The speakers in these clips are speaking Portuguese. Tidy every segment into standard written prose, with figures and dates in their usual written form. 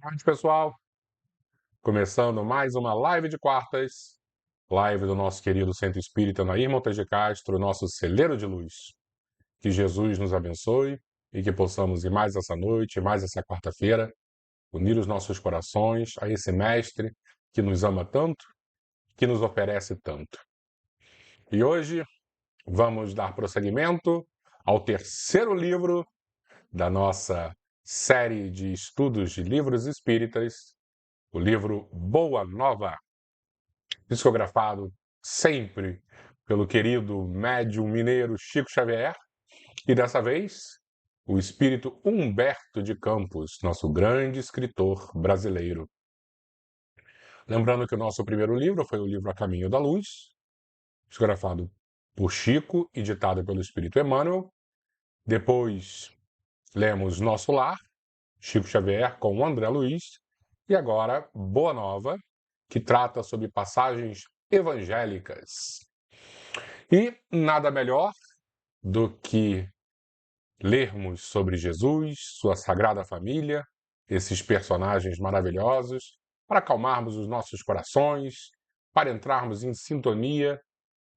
Tarde, pessoal. Começando mais uma live de quartas, live do nosso querido Centro Espírita Nair Montes de Castro, nosso celeiro de luz. Que Jesus nos abençoe e que possamos ir mais essa noite, mais essa quarta-feira, unir os nossos corações a esse Mestre que nos ama tanto, que nos oferece tanto. E hoje vamos dar prosseguimento ao terceiro livro da nossa série de estudos de livros espíritas, o livro Boa Nova, psicografado sempre pelo querido médium mineiro Chico Xavier, e dessa vez o espírito Humberto de Campos, nosso grande escritor brasileiro. Lembrando que o nosso primeiro livro foi o livro A Caminho da Luz, psicografado por Chico e ditado pelo espírito Emmanuel. Depois lemos Nosso Lar, Chico Xavier com André Luiz, e agora Boa Nova, que trata sobre passagens evangélicas. E nada melhor do que lermos sobre Jesus, sua Sagrada Família, esses personagens maravilhosos, para acalmarmos os nossos corações, para entrarmos em sintonia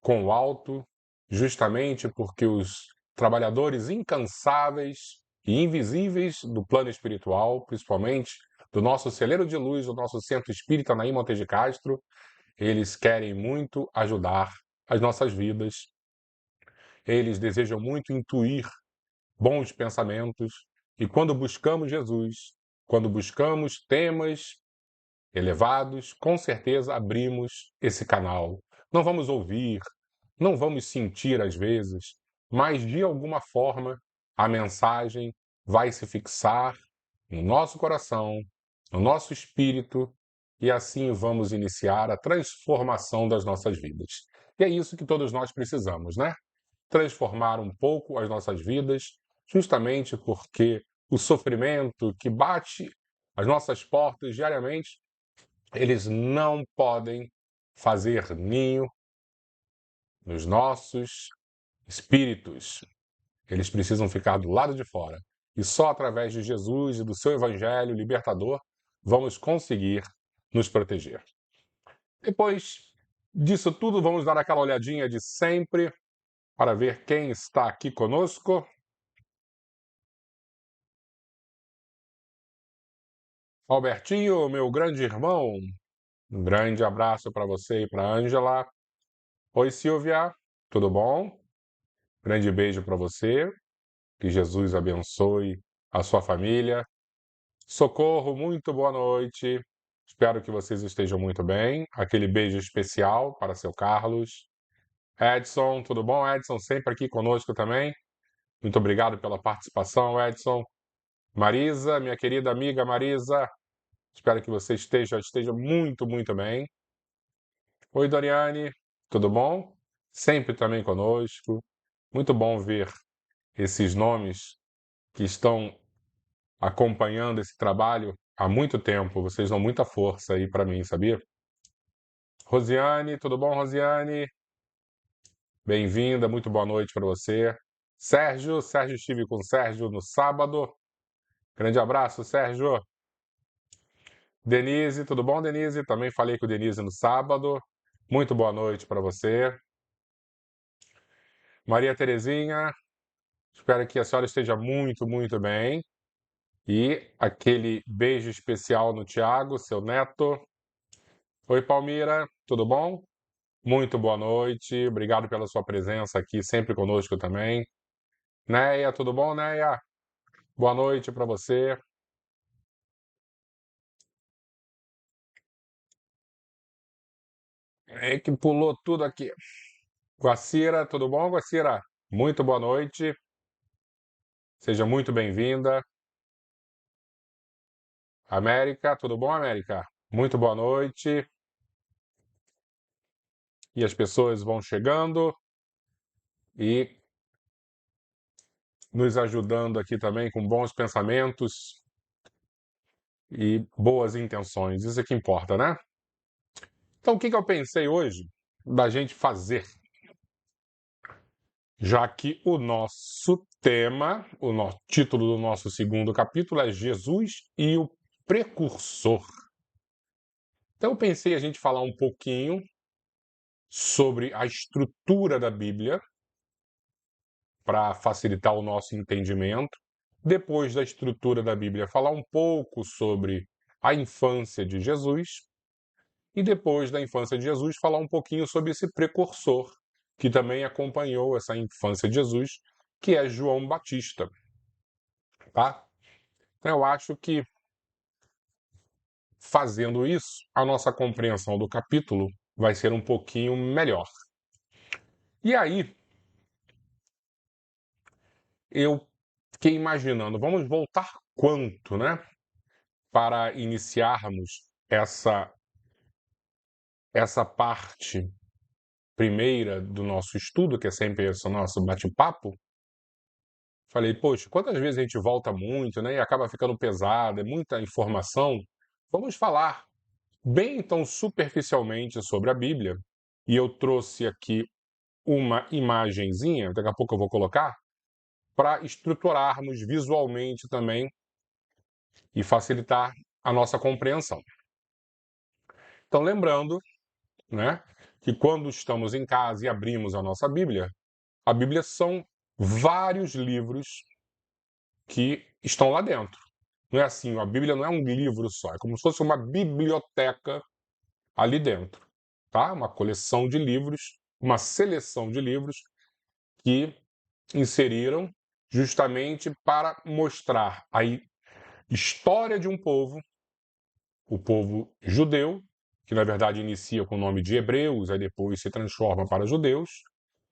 com o alto, justamente porque os trabalhadores incansáveis e invisíveis do plano espiritual, principalmente do nosso celeiro de luz, do nosso Centro Espírita Nair Montes de Castro, eles querem muito ajudar as nossas vidas. Eles desejam muito intuir bons pensamentos, e quando buscamos Jesus, quando buscamos temas elevados, com certeza abrimos esse canal. Não vamos ouvir, não vamos sentir às vezes, mas de alguma forma a mensagem vai se fixar no nosso coração, no nosso espírito, e assim vamos iniciar a transformação das nossas vidas. E é isso que todos nós precisamos, né? Transformar um pouco as nossas vidas, justamente porque o sofrimento que bate às nossas portas diariamente, eles não podem fazer ninho nos nossos espíritos. Eles precisam ficar do lado de fora. E só através de Jesus e do seu evangelho libertador vamos conseguir nos proteger. Depois disso tudo, vamos dar aquela olhadinha de sempre para ver quem está aqui conosco. Albertinho, meu grande irmão, um grande abraço para você e para a Ângela. Oi, Silvia, tudo bom? Grande beijo para você. Que Jesus abençoe a sua família. Socorro, muito boa noite. Espero que vocês estejam muito bem. Aquele beijo especial para seu Carlos. Edson, tudo bom, Edson? Sempre aqui conosco também. Muito obrigado pela participação, Edson. Marisa, minha querida amiga Marisa, espero que você esteja muito, muito bem. Oi, Doriane, tudo bom? Sempre também conosco. Muito bom ver esses nomes que estão acompanhando esse trabalho há muito tempo. Vocês dão muita força aí para mim, sabia? Rosiane, tudo bom, Rosiane? Bem-vinda, muito boa noite para você. Sérgio, estive com o Sérgio no sábado. Grande abraço, Sérgio. Denise, tudo bom, Denise? Também falei com o Denise no sábado. Muito boa noite para você. Maria Terezinha, espero que a senhora esteja muito, muito bem. E aquele beijo especial no Tiago, seu neto. Oi, Palmira, tudo bom? Muito boa noite, obrigado pela sua presença aqui, sempre conosco também. Neia, tudo bom, Neia? Boa noite para você. É que pulou tudo aqui. Guacira, tudo bom, Guacira? Muito boa noite. Seja muito bem-vinda. América, tudo bom, América? Muito boa noite. E as pessoas vão chegando e nos ajudando aqui também com bons pensamentos e boas intenções. Isso é que importa, né? Então, o que eu pensei hoje da gente fazer? Já que o nosso tema, título do nosso segundo capítulo é Jesus e o precursor. Então eu pensei a gente falar um pouquinho sobre a estrutura da Bíblia, para facilitar o nosso entendimento. Depois da estrutura da Bíblia, falar um pouco sobre a infância de Jesus. E depois da infância de Jesus, falar um pouquinho sobre esse precursor, que também acompanhou essa infância de Jesus, que é João Batista. Tá? Então, eu acho que, fazendo isso, a nossa compreensão do capítulo vai ser um pouquinho melhor. E aí, eu fiquei imaginando, vamos voltar quanto, né? Para iniciarmos essa parte primeira do nosso estudo, que é sempre esse nosso bate-papo. Falei, poxa, quantas vezes a gente volta muito, né? E acaba ficando pesado, é muita informação. Vamos falar bem então superficialmente sobre a Bíblia. E eu trouxe aqui uma imagenzinha, daqui a pouco eu vou colocar, para estruturarmos visualmente também e facilitar a nossa compreensão. Então, lembrando, né, que quando estamos em casa e abrimos a Bíblia são vários livros que estão lá dentro. Não é assim, a Bíblia não é um livro só, é como se fosse uma biblioteca ali dentro, tá? Uma coleção de livros, uma seleção de livros que inseriram justamente para mostrar a história de um povo, o povo judeu, que na verdade inicia com o nome de Hebreus, aí depois se transforma para judeus,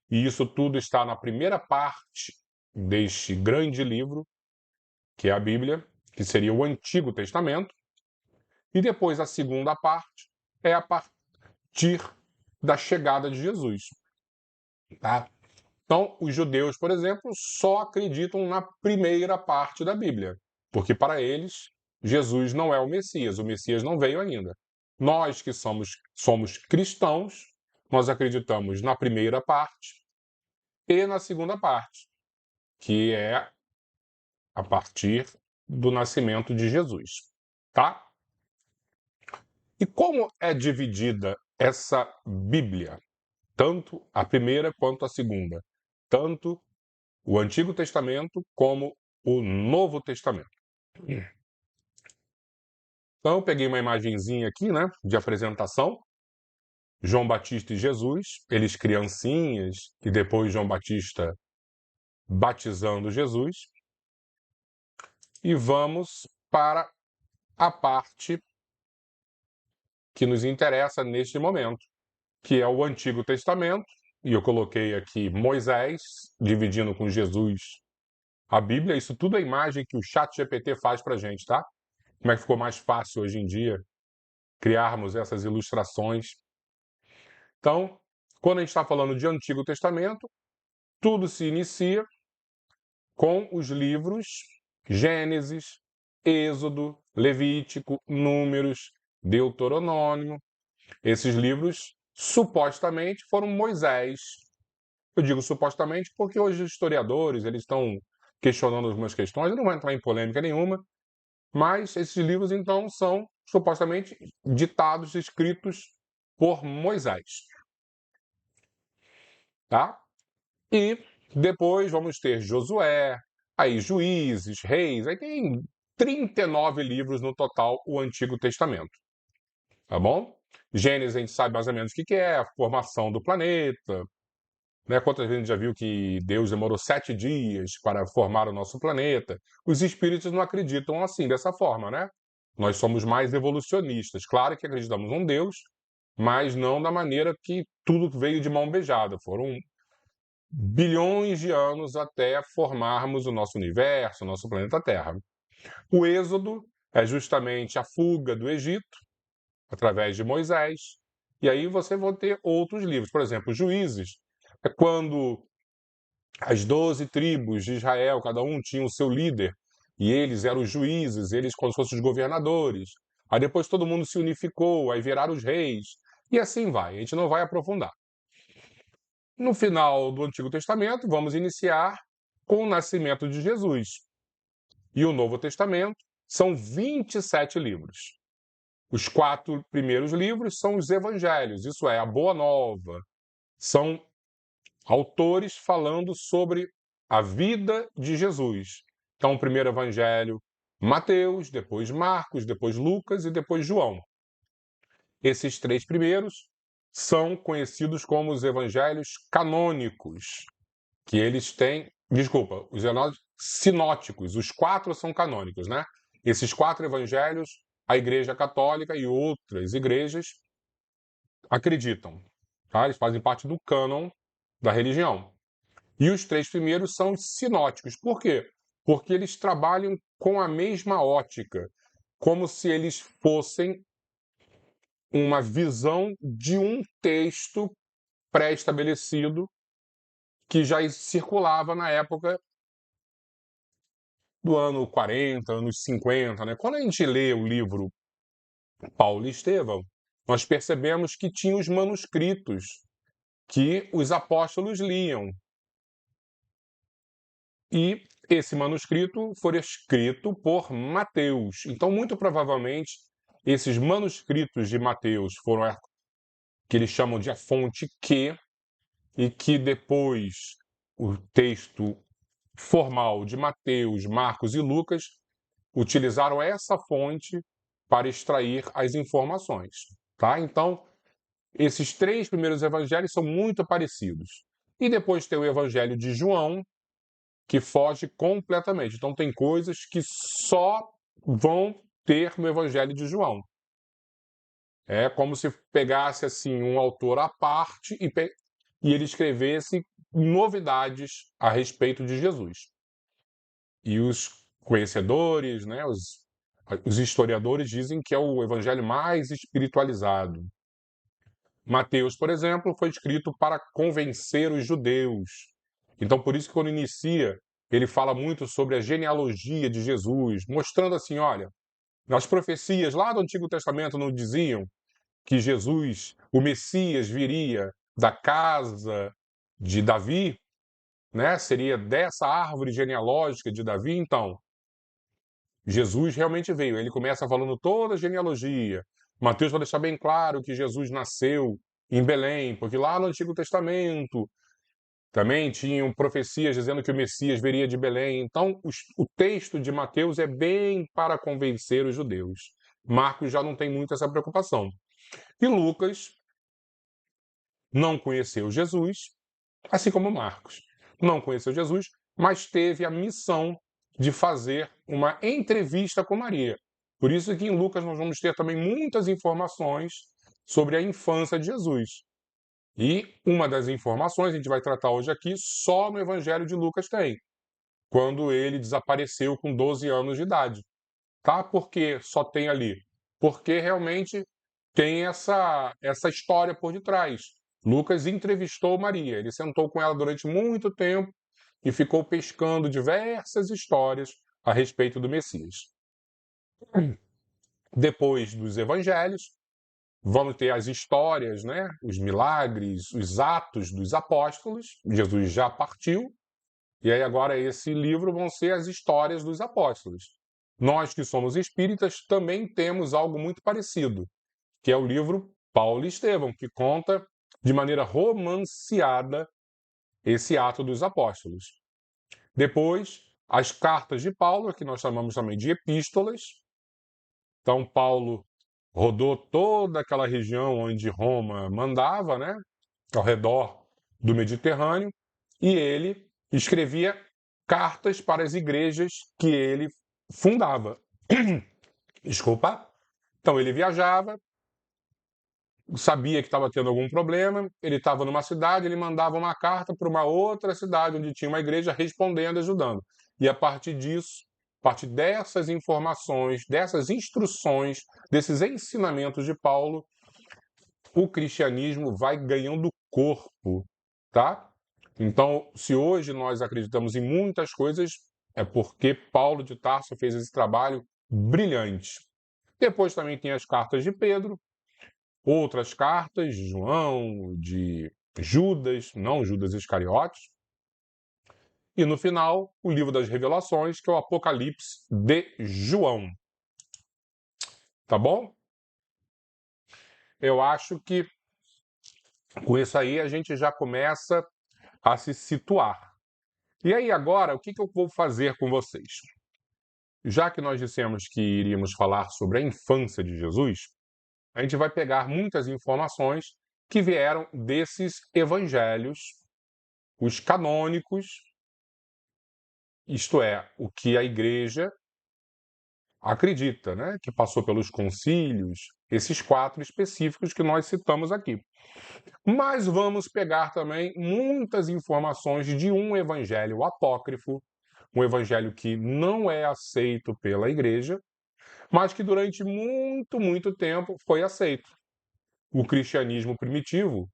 e isso tudo está na primeira parte deste grande livro, que é a Bíblia, que seria o Antigo Testamento, e depois a segunda parte é a partir da chegada de Jesus. Tá? Então, os judeus, por exemplo, só acreditam na primeira parte da Bíblia, porque para eles Jesus não é o Messias não veio ainda. Nós que somos cristãos, nós acreditamos na primeira parte e na segunda parte, que é a partir do nascimento de Jesus, tá? E como é dividida essa Bíblia, tanto a primeira quanto a segunda, tanto o Antigo Testamento como o Novo Testamento? Então eu peguei uma imagenzinha aqui, né, de apresentação, João Batista e Jesus, eles criancinhas, e depois João Batista batizando Jesus. E vamos para a parte que nos interessa neste momento, que é o Antigo Testamento, e eu coloquei aqui Moisés dividindo com Jesus a Bíblia. Isso tudo é imagem que o ChatGPT faz para a gente, tá? Como é que ficou mais fácil hoje em dia criarmos essas ilustrações. Então, quando a gente está falando de Antigo Testamento, tudo se inicia com os livros Gênesis, Êxodo, Levítico, Números, Deuteronômio. Esses livros supostamente foram Moisés. Eu digo supostamente porque hoje os historiadores eles estão questionando algumas questões, eu não vou entrar em polêmica nenhuma, mas esses livros então são supostamente ditados, escritos por Moisés, tá? E depois vamos ter Josué, aí Juízes, Reis, aí tem 39 livros no total o Antigo Testamento, tá bom? Gênesis a gente sabe mais ou menos o que é, a formação do planeta, né? Quantas vezes a gente já viu que Deus demorou 7 dias para formar o nosso planeta? Os espíritos não acreditam assim, dessa forma, né? Nós somos mais evolucionistas. Claro que acreditamos num Deus, mas não da maneira que tudo veio de mão beijada. Foram bilhões de anos até formarmos o nosso universo, o nosso planeta Terra. O Êxodo é justamente a fuga do Egito, através de Moisés, e aí você vai ter outros livros. Por exemplo, Juízes é quando as 12 tribos de Israel, cada um tinha o seu líder, e eles eram os juízes, eles como se fossem os governadores. Aí depois todo mundo se unificou, aí viraram os reis, e assim vai. A gente não vai aprofundar. No final do Antigo Testamento, vamos iniciar com o nascimento de Jesus. E o Novo Testamento são 27 livros. Os 4 primeiros livros são os evangelhos, isso é, a Boa Nova. São autores falando sobre a vida de Jesus. Então, o primeiro evangelho, Mateus, depois Marcos, depois Lucas e depois João. Esses 3 primeiros são conhecidos como os evangelhos canônicos, que eles têm, desculpa, os evangelhos sinóticos, os 4 são canônicos, né? Esses 4 evangelhos, a Igreja Católica e outras igrejas acreditam, tá? Eles fazem parte do cânon da religião. E os 3 primeiros são os sinóticos. Por quê? Porque eles trabalham com a mesma ótica, como se eles fossem uma visão de um texto pré-estabelecido que já circulava na época do ano 40, anos 50, né? Quando a gente lê o livro Paulo e Estevão, nós percebemos que tinha os manuscritos que os apóstolos liam. E esse manuscrito foi escrito por Mateus. Então, muito provavelmente, esses manuscritos de Mateus foram que eles chamam de a fonte Q, e que depois o texto formal de Mateus, Marcos e Lucas utilizaram essa fonte para extrair as informações, tá? Então, esses 3 primeiros evangelhos são muito parecidos. E depois tem o evangelho de João, que foge completamente. Então, tem coisas que só vão ter no evangelho de João. É como se pegasse assim um autor à parte e ele escrevesse novidades a respeito de Jesus. E os conhecedores, né, os historiadores dizem que é o evangelho mais espiritualizado. Mateus, por exemplo, foi escrito para convencer os judeus. Então, por isso que quando inicia, ele fala muito sobre a genealogia de Jesus, mostrando assim, olha, nas profecias lá do Antigo Testamento não diziam que Jesus, o Messias, viria da casa de Davi, né? Seria dessa árvore genealógica de Davi. Então, Jesus realmente veio. Ele começa falando toda a genealogia. Mateus vai deixar bem claro que Jesus nasceu em Belém, porque lá no Antigo Testamento também tinham profecias dizendo que o Messias viria de Belém. Então, o texto de Mateus é bem para convencer os judeus. Marcos já não tem muito essa preocupação. E Lucas não conheceu Jesus, assim como Marcos. Não conheceu Jesus, mas teve a missão de fazer uma entrevista com Maria. Por isso que em Lucas nós vamos ter também muitas informações sobre a infância de Jesus. E uma das informações a gente vai tratar hoje aqui, só no Evangelho de Lucas tem, quando ele desapareceu com 12 anos de idade. Tá? Por que só tem ali? Porque realmente tem essa história por detrás. Lucas entrevistou Maria, ele sentou com ela durante muito tempo e ficou pescando diversas histórias a respeito do Messias. Depois dos evangelhos, vamos ter as histórias, né? Os milagres, os atos dos apóstolos. Jesus já partiu, e aí agora esse livro vão ser as histórias dos apóstolos. Nós que somos espíritas também temos algo muito parecido, que é o livro Paulo e Estevão, que conta de maneira romanceada esse ato dos apóstolos. Depois, as cartas de Paulo, que nós chamamos também de epístolas. Então, Paulo rodou toda aquela região onde Roma mandava, né, ao redor do Mediterrâneo, e ele escrevia cartas para as igrejas que ele fundava. Desculpa. Então, ele viajava, sabia que estava tendo algum problema, ele estava numa cidade, ele mandava uma carta para uma outra cidade onde tinha uma igreja respondendo, ajudando. E a partir disso, a partir dessas informações, dessas instruções, desses ensinamentos de Paulo, o cristianismo vai ganhando corpo, tá? Então, se hoje nós acreditamos em muitas coisas, é porque Paulo de Tarso fez esse trabalho brilhante. Depois também tem as cartas de Pedro, outras cartas de João, de Judas, não Judas Iscariotes. e no final, o livro das Revelações, que é o Apocalipse de João. Tá bom? Eu acho que com isso aí a gente já começa a se situar. E aí agora, o que eu vou fazer com vocês? Já que nós dissemos que iríamos falar sobre a infância de Jesus, a gente vai pegar muitas informações que vieram desses evangelhos, os canônicos, isto é, o que a igreja acredita, né? Que passou pelos concílios, esses 4 específicos que nós citamos aqui. Mas vamos pegar também muitas informações de um evangelho apócrifo, um evangelho que não é aceito pela igreja, mas que durante muito tempo foi aceito. O cristianismo primitivo,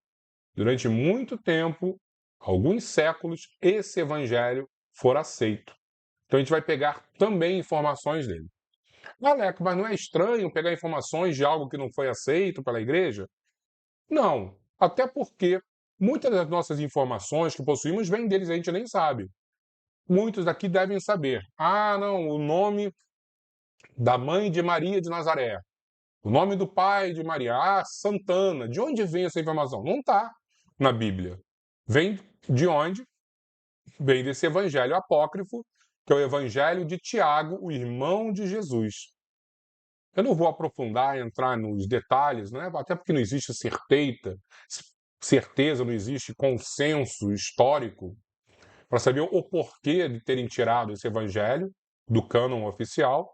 durante muito tempo, alguns séculos, esse evangelho for aceito. Então a gente vai pegar também informações dele. Aleco, mas não é estranho pegar informações de algo que não foi aceito pela igreja? Não, até porque muitas das nossas informações que possuímos vêm deles, a gente nem sabe. Muitos daqui devem saber. Ah, não, o nome da mãe de Maria de Nazaré. O nome do pai de Maria. Ah, Santana. De onde vem essa informação? Não está na Bíblia. Vem de onde? Vem desse evangelho apócrifo, que é o evangelho de Tiago, o irmão de Jesus. Eu não vou aprofundar, entrar nos detalhes, né? Até porque não existe certeza, não existe consenso histórico para saber o porquê de terem tirado esse evangelho do cânon oficial,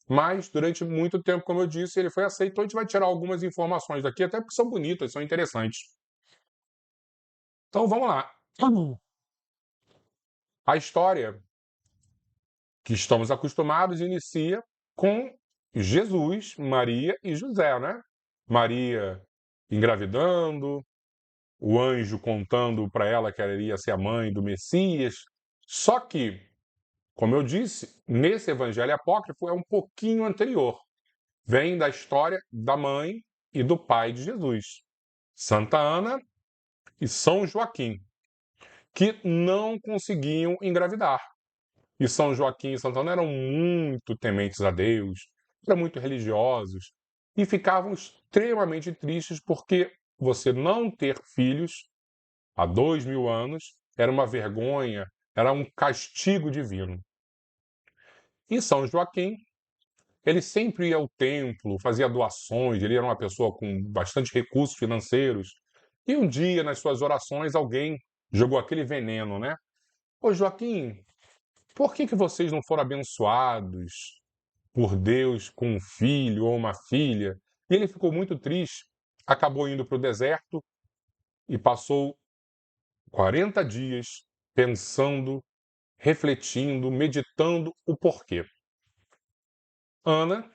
mas durante muito tempo, como eu disse, ele foi aceito. Então a gente vai tirar algumas informações daqui, até porque são bonitas, são interessantes. Então vamos lá. A história que estamos acostumados inicia com Jesus, Maria e José, né? Maria engravidando, o anjo contando para ela que ela iria ser a mãe do Messias. Só que, como eu disse, nesse evangelho apócrifo é um pouquinho anterior. Vem da história da mãe e do pai de Jesus, Santa Ana e São Joaquim, que não conseguiam engravidar. E São Joaquim e Santa Ana eram muito tementes a Deus, eram muito religiosos e ficavam extremamente tristes porque você não ter filhos há 2000 anos era uma vergonha, era um castigo divino. E São Joaquim, ele sempre ia ao templo, fazia doações, ele era uma pessoa com bastante recursos financeiros. E um dia, nas suas orações, alguém jogou aquele veneno, né? Ô Joaquim, por que vocês não foram abençoados por Deus com um filho ou uma filha? E ele ficou muito triste, acabou indo para o deserto e passou 40 dias pensando, refletindo, meditando o porquê. Ana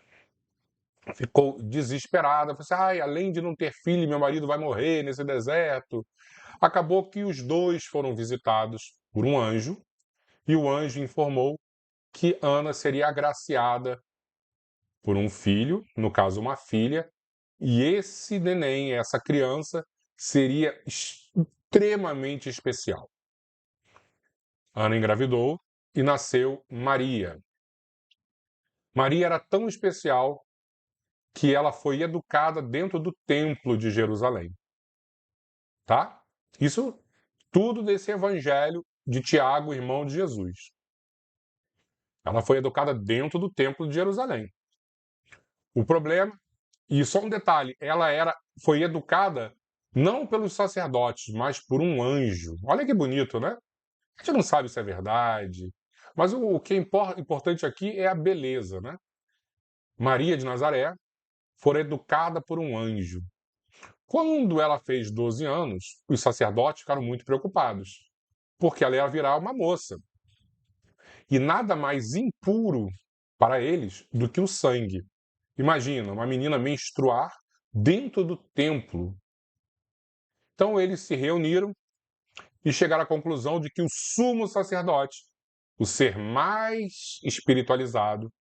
ficou desesperada, falou assim, ai, além de não ter filho, meu marido vai morrer nesse deserto. Acabou que os dois foram visitados por um anjo, e o anjo informou que Ana seria agraciada por um filho, no caso uma filha, e esse neném, essa criança, seria extremamente especial. Ana engravidou e nasceu Maria. Maria era tão especial que ela foi educada dentro do templo de Jerusalém. Tá? Isso tudo desse evangelho de Tiago, irmão de Jesus. Ela foi educada dentro do templo de Jerusalém. O problema, e só um detalhe, foi educada não pelos sacerdotes, mas por um anjo. Olha que bonito, né? A gente não sabe se é verdade, mas o que é importante aqui é a beleza, né? Maria de Nazaré foi educada por um anjo. Quando ela fez 12 anos, os sacerdotes ficaram muito preocupados, porque ela ia virar uma moça. E nada mais impuro para eles do que o sangue. Imagina, uma menina menstruar dentro do templo. Então eles se reuniram e chegaram à conclusão de que o sumo sacerdote, o ser mais espiritualizado,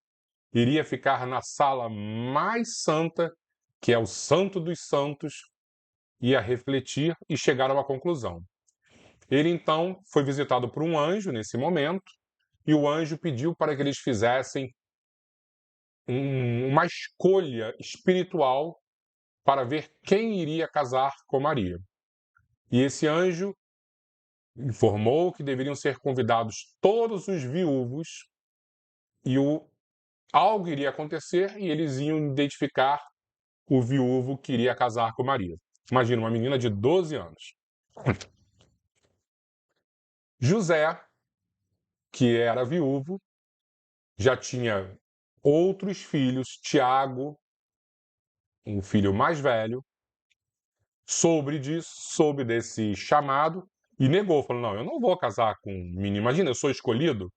iria ficar na sala mais santa, que é o Santo dos Santos, ia refletir e chegar a uma conclusão. Ele então foi visitado por um anjo nesse momento, e o anjo pediu para que eles fizessem uma escolha espiritual para ver quem iria casar com Maria. E esse anjo informou que deveriam ser convidados todos os viúvos e algo iria acontecer e eles iam identificar o viúvo que iria casar com Maria. Imagina, uma menina de 12 anos. José, que era viúvo, já tinha outros filhos, Tiago, um filho mais velho, soube desse chamado e negou, falou, não, eu não vou casar com um menino, imagina, eu sou escolhido,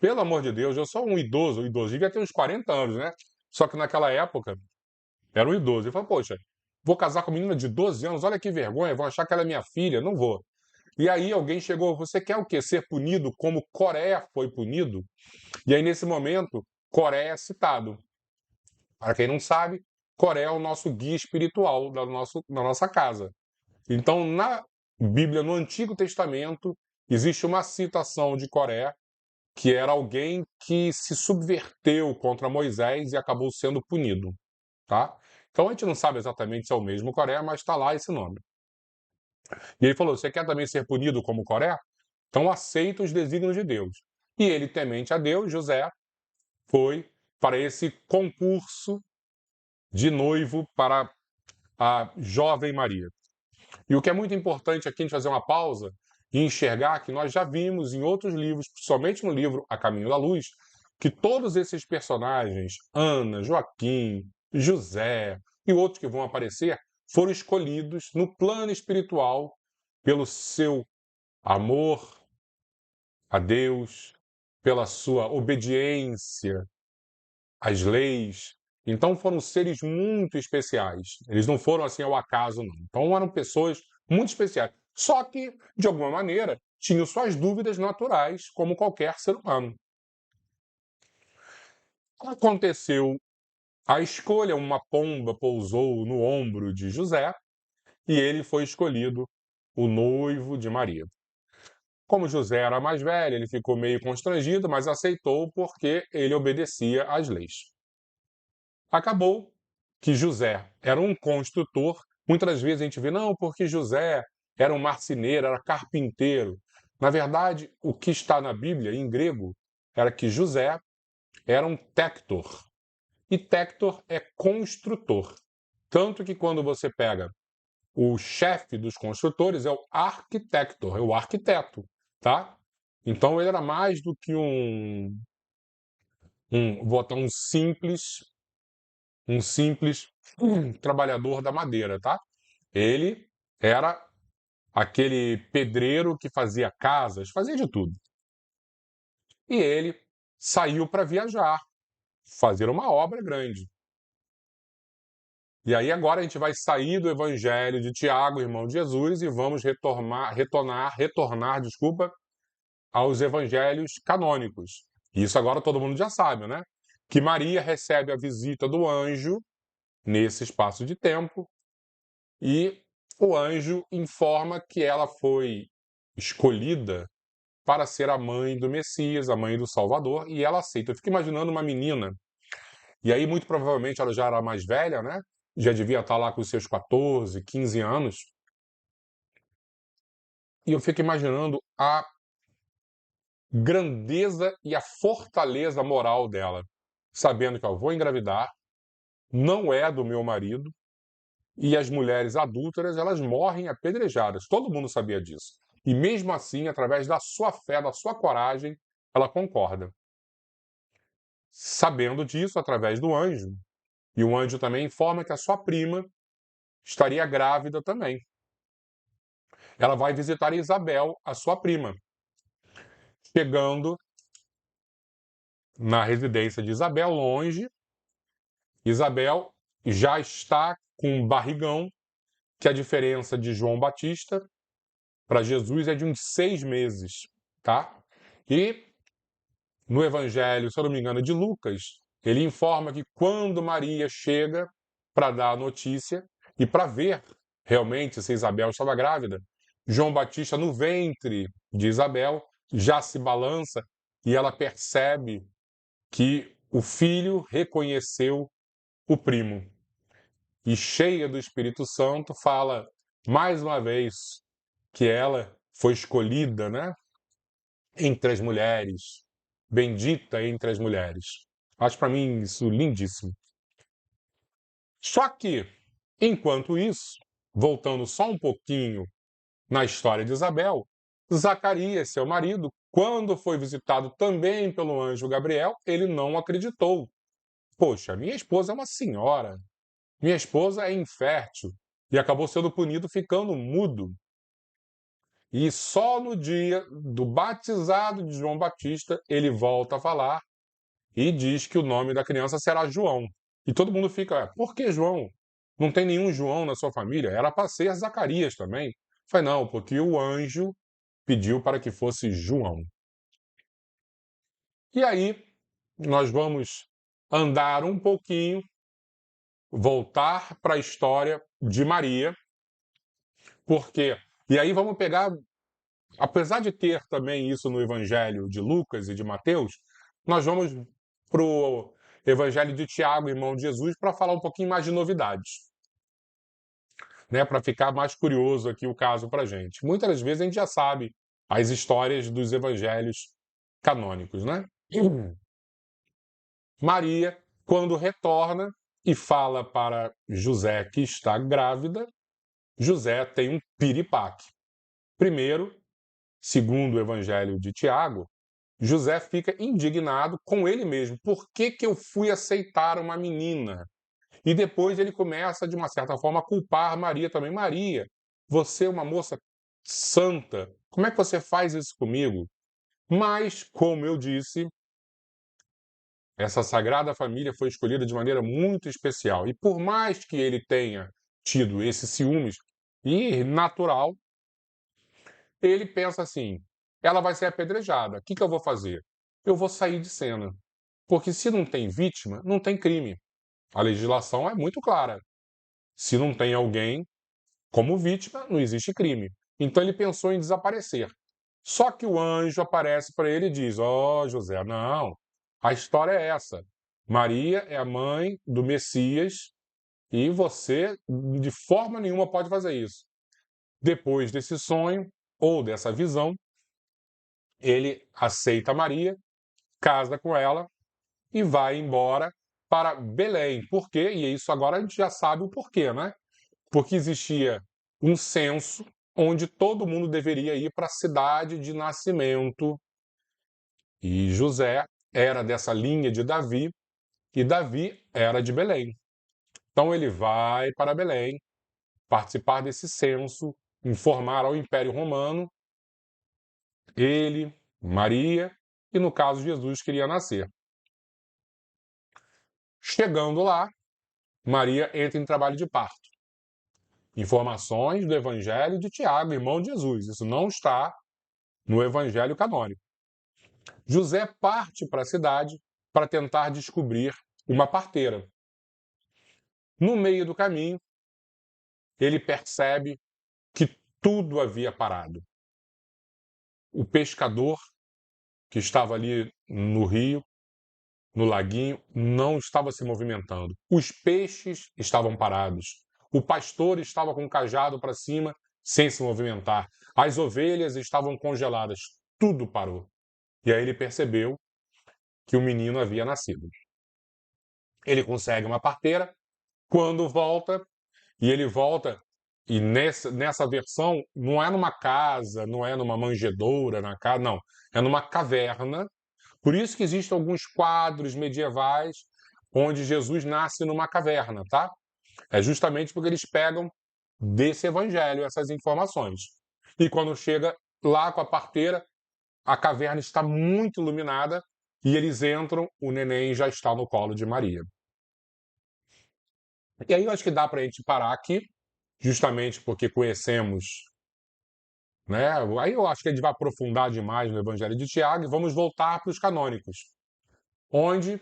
pelo amor de Deus, eu sou um idoso, o idoso devia ter uns 40 anos, né? Só que naquela época, era um idoso, ele falou, poxa, vou casar com uma menina de 12 anos, olha que vergonha, vão achar que ela é minha filha, não vou. E aí alguém chegou, você quer o quê? Ser punido como Coré foi punido? E aí nesse momento, Coré é citado. Para quem não sabe, Coré é o nosso guia espiritual da nossa casa. Então, na Bíblia, no Antigo Testamento, existe uma citação de Coré, que era alguém que se subverteu contra Moisés e acabou sendo punido. Tá? Então, a gente não sabe exatamente se é o mesmo Coré, mas está lá esse nome. E ele falou, você quer também ser punido como Coré? Então, aceita os desígnios de Deus. E ele, temente a Deus, José, foi para esse concurso de noivo para a jovem Maria. E o que é muito importante aqui a gente fazer uma pausa e enxergar que nós já vimos em outros livros, somente no livro A Caminho da Luz, que todos esses personagens, Ana, Joaquim, José e outros que vão aparecer, foram escolhidos no plano espiritual pelo seu amor a Deus, pela sua obediência às leis. Então foram seres muito especiais. Eles não foram assim ao acaso, não. Então eram pessoas muito especiais. Só que, de alguma maneira, tinham suas dúvidas naturais, como qualquer ser humano. Aconteceu a escolha, uma pomba pousou no ombro de José e ele foi escolhido o noivo de Maria. Como José era mais velho, ele ficou meio constrangido, mas aceitou porque ele obedecia às leis. Acabou que José era um construtor. Muitas vezes a gente vê, não, porque José era um marceneiro, era carpinteiro. Na verdade, o que está na Bíblia, em grego, era que José era um tector. E tector é construtor. Tanto que quando você pega o chefe dos construtores, é o arquitector, é o arquiteto, tá? Então ele era mais do que um simples trabalhador da madeira, tá? Ele era aquele pedreiro que fazia casas, fazia de tudo. E ele saiu para viajar, fazer uma obra grande. E aí agora a gente vai sair do Evangelho de Tiago, irmão de Jesus, e vamos retornar, aos evangelhos canônicos. Isso agora todo mundo já sabe, né? Que Maria recebe a visita do anjo nesse espaço de tempo e o anjo informa que ela foi escolhida para ser a mãe do Messias, a mãe do Salvador, e ela aceita. Eu fico imaginando uma menina, e aí muito provavelmente ela já era mais velha, né? Já devia estar lá com seus 14, 15 anos. E eu fico imaginando a grandeza e a fortaleza moral dela, sabendo que eu vou engravidar, não é do meu marido, e as mulheres adúlteras, elas morrem apedrejadas. Todo mundo sabia disso. E mesmo assim, através da sua fé, da sua coragem, ela concorda. Sabendo disso, através do anjo, e o anjo também informa que a sua prima estaria grávida também. Ela vai visitar Isabel, a sua prima. Chegando na residência de Isabel, longe, Isabel já está com um barrigão, que a diferença de João Batista para Jesus é de uns 6 meses, tá? E no Evangelho, se eu não me engano, de Lucas, ele informa que quando Maria chega para dar a notícia e para ver realmente se Isabel estava grávida, João Batista no ventre de Isabel, já se balança e ela percebe que o filho reconheceu o primo. E cheia do Espírito Santo, fala mais uma vez que ela foi escolhida, né, entre as mulheres, bendita entre as mulheres. Acho para mim isso lindíssimo. Só que, enquanto isso, voltando só um pouquinho na história de Isabel, Zacarias, seu marido, quando foi visitado também pelo anjo Gabriel, ele não acreditou. Poxa, minha esposa é uma senhora, minha esposa é infértil, e acabou sendo punido ficando mudo. E só no dia do batizado de João Batista ele volta a falar e diz que o nome da criança será João. E todo mundo fica, por que João? Não tem nenhum João na sua família? Era para ser Zacarias também. Foi não, porque o anjo pediu para que fosse João. E aí nós vamos andar um pouquinho, voltar para a história de Maria, porque e aí vamos pegar, apesar de ter também isso no Evangelho de Lucas e de Mateus, nós vamos para o Evangelho de Tiago, irmão de Jesus, para falar um pouquinho mais de novidades, né? Para ficar mais curioso aqui o caso para a gente. Muitas das vezes a gente já sabe as histórias dos evangelhos canônicos, né? Maria, quando retorna e fala para José que está grávida, José tem um piripaque. Primeiro, segundo o Evangelho de Tiago, José fica indignado com ele mesmo. Por que eu fui aceitar uma menina? E depois ele começa, de uma certa forma, a culpar Maria também. Maria, você é uma moça santa. Como é que você faz isso comigo? Mas, como eu disse, essa Sagrada Família foi escolhida de maneira muito especial. E por mais que ele tenha tido esses ciúmes, e natural, ele pensa assim: ela vai ser apedrejada. O que eu vou fazer? Eu vou sair de cena. Porque se não tem vítima, não tem crime. A legislação é muito clara. Se não tem alguém como vítima, não existe crime. Então ele pensou em desaparecer. Só que o anjo aparece para ele e diz: Ó, José, não, a história é essa. Maria é a mãe do Messias e você, de forma nenhuma, pode fazer isso. Depois desse sonho ou dessa visão, ele aceita Maria, casa com ela e vai embora para Belém. Por quê? E isso agora a gente já sabe o porquê, né? Porque existia um censo onde todo mundo deveria ir para a cidade de nascimento. E José era dessa linha de Davi, e Davi era de Belém. Então ele vai para Belém participar desse censo, informar ao Império Romano, ele, Maria e, no caso, Jesus queria nascer. Chegando lá, Maria entra em trabalho de parto. Informações do Evangelho de Tiago, irmão de Jesus. Isso não está no Evangelho canônico. José parte para a cidade para tentar descobrir uma parteira. No meio do caminho, ele percebe que tudo havia parado. O pescador que estava ali no rio, no laguinho, não estava se movimentando. Os peixes estavam parados. O pastor estava com o cajado para cima, sem se movimentar. As ovelhas estavam congeladas. Tudo parou. E aí ele percebeu que o menino havia nascido. Ele consegue uma parteira. Quando volta, e ele volta, e nessa versão, não é numa casa, não é numa manjedoura, na casa, não. É numa caverna. Por isso que existem alguns quadros medievais onde Jesus nasce numa caverna, tá? É justamente porque eles pegam desse evangelho essas informações. E quando chega lá com a parteira, a caverna está muito iluminada e eles entram, o neném já está no colo de Maria. E aí eu acho que dá para a gente parar aqui, justamente porque conhecemos, né? Aí eu acho que a gente vai aprofundar demais no Evangelho de Tiago e vamos voltar para os canônicos, onde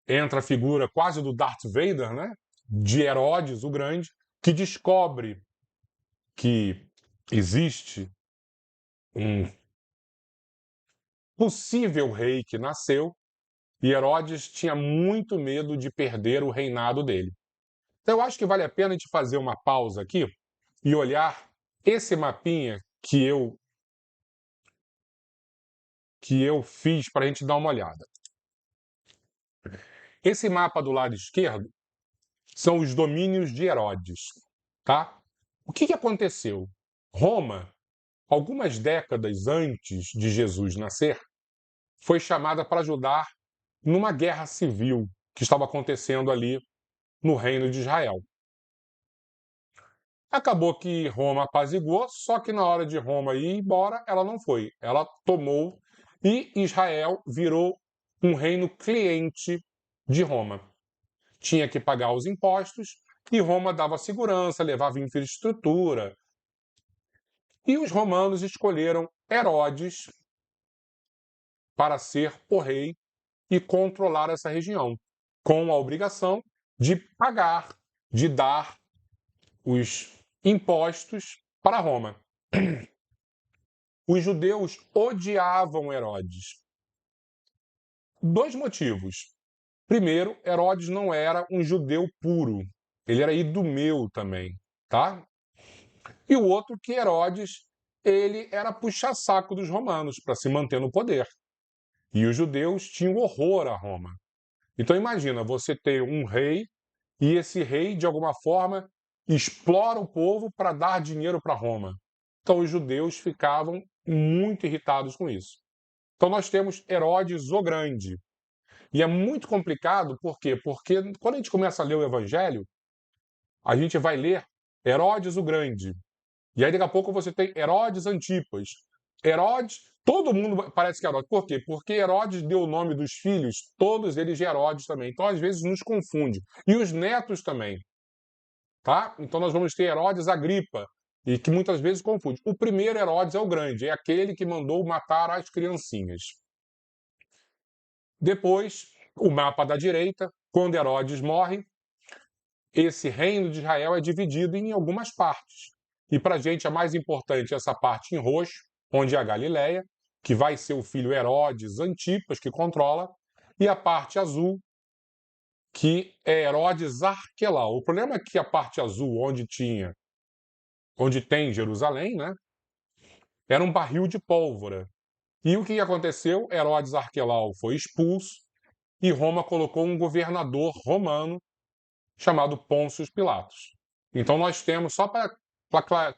entra a figura quase do Darth Vader, né? De Herodes o Grande, que descobre que existe um possível rei que nasceu e Herodes tinha muito medo de perder o reinado dele. Então eu acho que vale a pena a gente fazer uma pausa aqui e olhar esse mapinha que eu fiz para a gente dar uma olhada. Esse mapa do lado esquerdo são os domínios de Herodes, tá? O que aconteceu? Roma, algumas décadas antes de Jesus nascer, foi chamada para ajudar numa guerra civil que estava acontecendo ali no reino de Israel. Acabou que Roma apaziguou, só que na hora de Roma ir embora, ela não foi. Ela tomou e Israel virou um reino cliente de Roma. Tinha que pagar os impostos e Roma dava segurança, levava infraestrutura. E os romanos escolheram Herodes para ser o rei e controlar essa região, com a obrigação de pagar, de dar os impostos para Roma. Os judeus odiavam Herodes. Dois motivos. Primeiro, Herodes não era um judeu puro. Ele era idumeu também, tá? E o outro que Herodes, ele era puxa-saco dos romanos para se manter no poder. E os judeus tinham horror a Roma. Então imagina, você ter um rei e esse rei, de alguma forma, explora o povo para dar dinheiro para Roma. Então os judeus ficavam muito irritados com isso. Então nós temos Herodes o Grande. E é muito complicado, por quê? Porque quando a gente começa a ler o Evangelho, a gente vai ler Herodes o Grande. E aí daqui a pouco você tem Herodes Antipas. Herodes, todo mundo parece que é Herodes. Por quê? Porque Herodes deu o nome dos filhos, todos eles de Herodes também. Então às vezes nos confunde. E os netos também. Tá? Então nós vamos ter Herodes Agripa, e que muitas vezes confunde. O primeiro Herodes é o grande, é aquele que mandou matar as criancinhas. Depois, o mapa da direita, quando Herodes morre, esse reino de Israel é dividido em algumas partes. E para a gente é mais importante essa parte em roxo, onde é a Galileia, que vai ser o filho Herodes Antipas que controla, e a parte azul, que é Herodes Arquelau. O problema é que a parte azul, onde tem Jerusalém, né, era um barril de pólvora. E o que aconteceu? Herodes Arquelau foi expulso e Roma colocou um governador romano chamado Pôncio Pilatos. Então nós temos, só para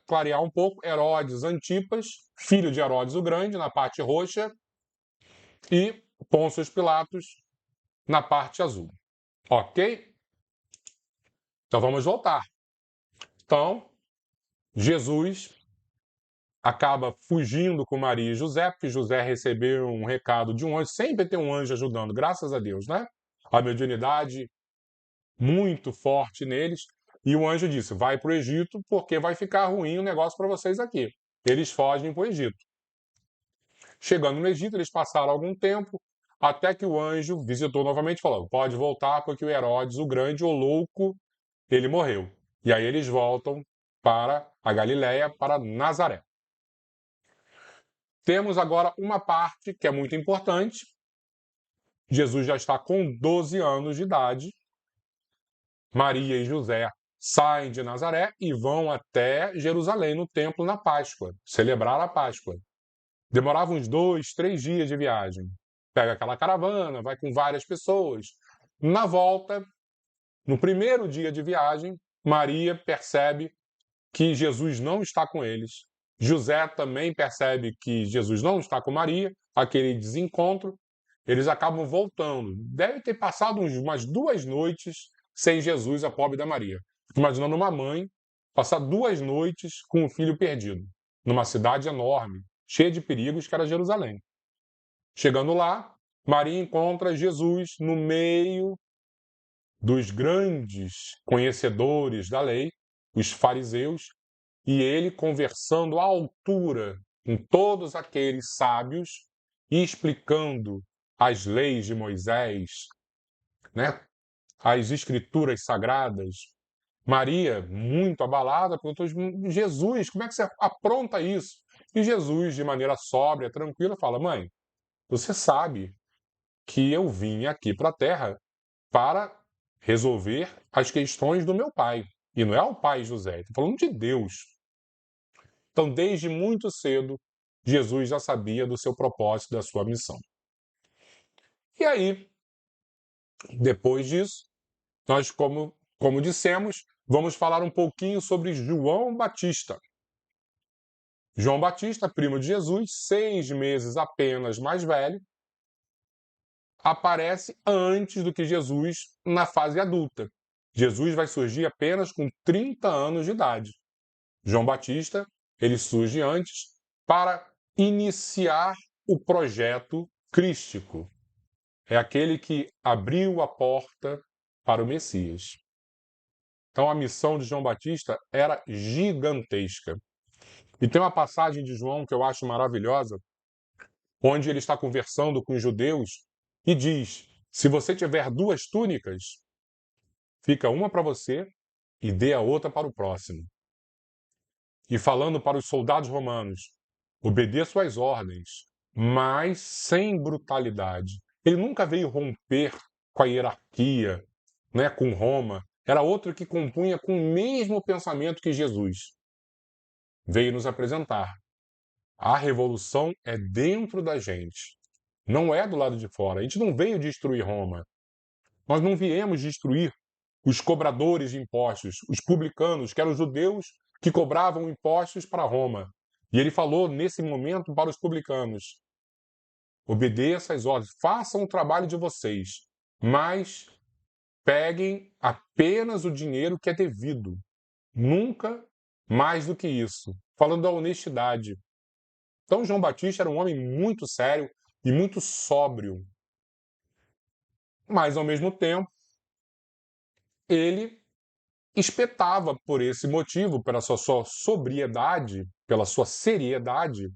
clarear um pouco, Herodes Antipas, filho de Herodes o Grande, na parte roxa, e Pôncio Pilatos na parte azul. Ok? Então vamos voltar. Então, Jesus acaba fugindo com Maria e José, porque José recebeu um recado de um anjo. Sempre tem um anjo ajudando, graças a Deus, né? A mediunidade muito forte neles. E o anjo disse: vai para o Egito, porque vai ficar ruim o negócio para vocês aqui. Eles fogem para o Egito. Chegando no Egito, eles passaram algum tempo, até que o anjo visitou novamente e falou: pode voltar, porque o Herodes, o grande, o louco, ele morreu. E aí eles voltam para a Galileia, para Nazaré. Temos agora uma parte que é muito importante. Jesus já está com 12 anos de idade. Maria e José saem de Nazaré e vão até Jerusalém, no templo, na Páscoa, celebrar a Páscoa. Demorava uns 2, 3 dias de viagem. Pega aquela caravana, vai com várias pessoas. Na volta, no primeiro dia de viagem, Maria percebe que Jesus não está com eles. José também percebe que Jesus não está com Maria, aquele desencontro. Eles acabam voltando. Deve ter passado umas 2 noites sem Jesus, a pobre da Maria. Imaginando uma mãe passar 2 noites com um filho perdido, numa cidade enorme, cheia de perigos, que era Jerusalém. Chegando lá, Maria encontra Jesus no meio dos grandes conhecedores da lei, os fariseus, e ele conversando à altura com todos aqueles sábios e explicando as leis de Moisés, né? As escrituras sagradas. Maria, muito abalada, perguntou: Jesus, como é que você apronta isso? E Jesus, de maneira sóbria, tranquila, fala: Mãe, você sabe que eu vim aqui para a Terra para resolver as questões do meu pai. E não é o pai José, estou falando de Deus. Então, desde muito cedo, Jesus já sabia do seu propósito, da sua missão. E aí, depois disso, nós, como dissemos, vamos falar um pouquinho sobre João Batista. João Batista, primo de Jesus, 6 meses apenas mais velho, aparece antes do que Jesus na fase adulta. Jesus vai surgir apenas com 30 anos de idade. João Batista, ele surge antes para iniciar o projeto crístico. É aquele que abriu a porta para o Messias. Então a missão de João Batista era gigantesca. E tem uma passagem de João que eu acho maravilhosa, onde ele está conversando com os judeus e diz: se você tiver 2 túnicas, fica uma para você e dê a outra para o próximo. E falando para os soldados romanos: obedeço às ordens, mas sem brutalidade. Ele nunca veio romper com a hierarquia, né, com Roma. Era outro que compunha com o mesmo pensamento que Jesus veio nos apresentar. A revolução é dentro da gente, não é do lado de fora. A gente não veio destruir Roma. Nós não viemos destruir os cobradores de impostos, os publicanos, que eram os judeus que cobravam impostos para Roma. E ele falou nesse momento para os publicanos: obedeçam às ordens, façam o trabalho de vocês, mas peguem apenas o dinheiro que é devido. Nunca mais do que isso. Falando da honestidade. Então, João Batista era um homem muito sério e muito sóbrio. Mas, ao mesmo tempo, ele espetava por esse motivo, pela sua sobriedade, pela sua seriedade,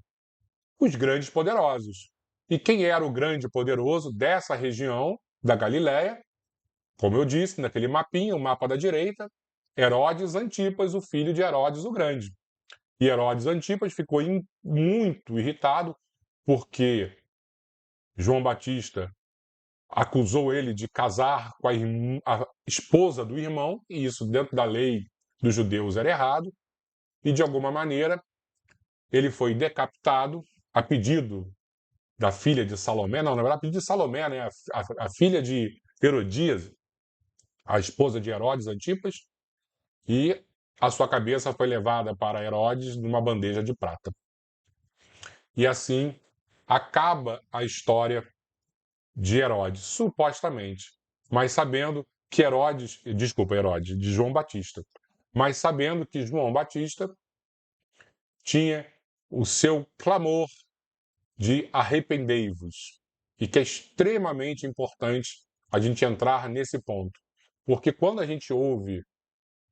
os grandes poderosos. E quem era o grande poderoso dessa região da Galiléia? Como eu disse, naquele mapinha, o mapa da direita, Herodes Antipas, o filho de Herodes o Grande. E Herodes Antipas ficou muito irritado porque João Batista acusou ele de casar com a esposa do irmão, e isso dentro da lei dos judeus era errado, e de alguma maneira ele foi decapitado a pedido da filha de Salomé, não, na verdade, a pedido de Salomé, né, a filha de Herodias, a esposa de Herodes Antipas, e a sua cabeça foi levada para Herodes numa bandeja de prata. E assim acaba a história de Herodes, supostamente, mas sabendo que Herodes, de João Batista, mas sabendo que João Batista tinha o seu clamor de arrependei-vos, e que é extremamente importante a gente entrar nesse ponto, porque quando a gente ouve,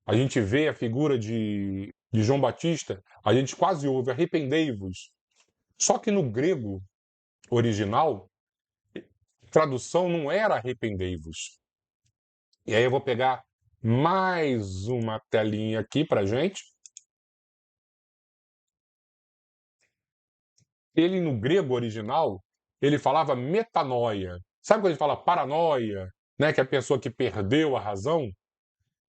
a gente vê a figura de João Batista, a gente quase ouve arrependei-vos, só que no grego original, tradução não era arrependei-vos. E aí eu vou pegar mais uma telinha aqui para gente. Ele, no grego original, ele falava metanoia. Sabe quando ele fala paranoia, né, que é a pessoa que perdeu a razão?